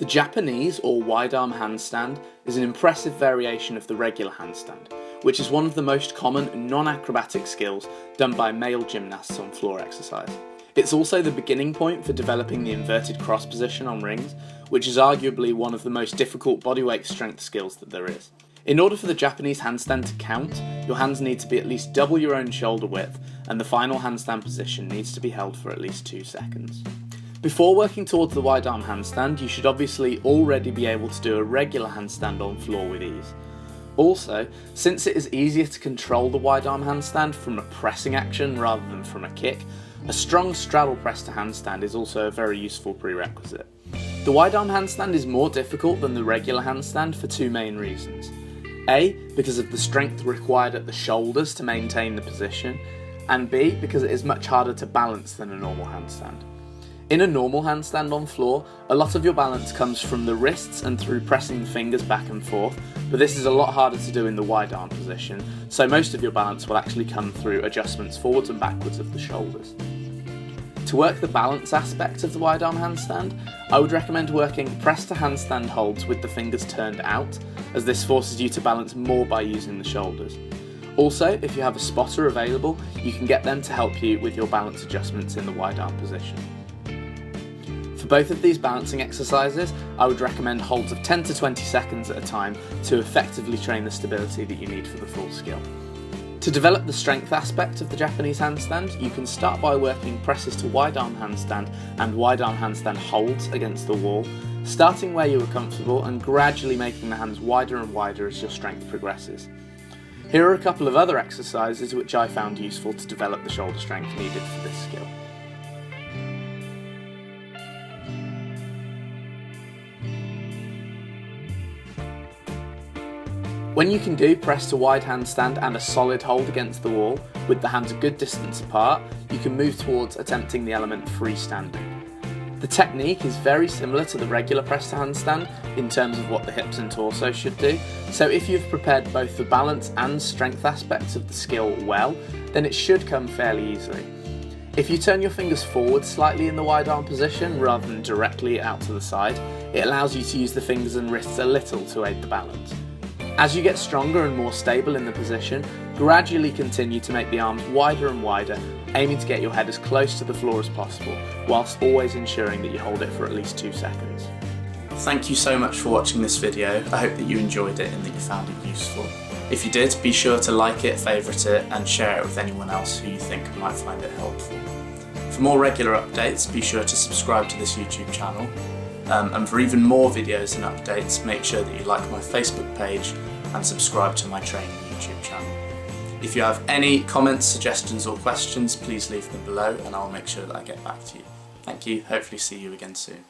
The Japanese or wide arm handstand is an impressive variation of the regular handstand, which is one of the most common non-acrobatic skills done by male gymnasts on floor exercise. It's also the beginning point for developing the inverted cross position on rings, which is arguably one of the most difficult bodyweight strength skills that there is. In order for the Japanese handstand to count, your hands need to be at least double your own shoulder width, and the final handstand position needs to be held for at least 2 seconds. Before working towards the wide arm handstand, you should obviously already be able to do a regular handstand on floor with ease. Also, since it is easier to control the wide arm handstand from a pressing action rather than from a kick, a strong straddle press to handstand is also a very useful prerequisite. The wide arm handstand is more difficult than the regular handstand for 2 main reasons. A, because of the strength required at the shoulders to maintain the position, and B, because it is much harder to balance than a normal handstand. In a normal handstand on floor, a lot of your balance comes from the wrists and through pressing the fingers back and forth, but this is a lot harder to do in the wide arm position, so most of your balance will actually come through adjustments forwards and backwards of the shoulders. To work the balance aspect of the wide arm handstand, I would recommend working press to handstand holds with the fingers turned out, as this forces you to balance more by using the shoulders. Also, if you have a spotter available, you can get them to help you with your balance adjustments in the wide arm position. For both of these balancing exercises, I would recommend holds of 10 to 20 seconds at a time to effectively train the stability that you need for the full skill. To develop the strength aspect of the Japanese handstand, you can start by working presses to wide arm handstand and wide arm handstand holds against the wall, starting where you are comfortable and gradually making the hands wider and wider as your strength progresses. Here are a couple of other exercises which I found useful to develop the shoulder strength needed for this skill. When you can do press to wide handstand and a solid hold against the wall, with the hands a good distance apart, you can move towards attempting the element freestanding. The technique is very similar to the regular press to handstand in terms of what the hips and torso should do, so if you've prepared both the balance and strength aspects of the skill well, then it should come fairly easily. If you turn your fingers forward slightly in the wide arm position rather than directly out to the side, it allows you to use the fingers and wrists a little to aid the balance. As you get stronger and more stable in the position, gradually continue to make the arms wider and wider, aiming to get your head as close to the floor as possible, whilst always ensuring that you hold it for at least 2 seconds. Thank you so much for watching this video. I hope that you enjoyed it and that you found it useful. If you did, be sure to like it, favourite it and share it with anyone else who you think might find it helpful. For more regular updates, be sure to subscribe to this YouTube channel. And for even more videos and updates, make sure that you like my Facebook page and subscribe to my training YouTube channel. If you have any comments, suggestions or questions, please leave them below and I'll make sure that I get back to you. Thank you, hopefully see you again soon.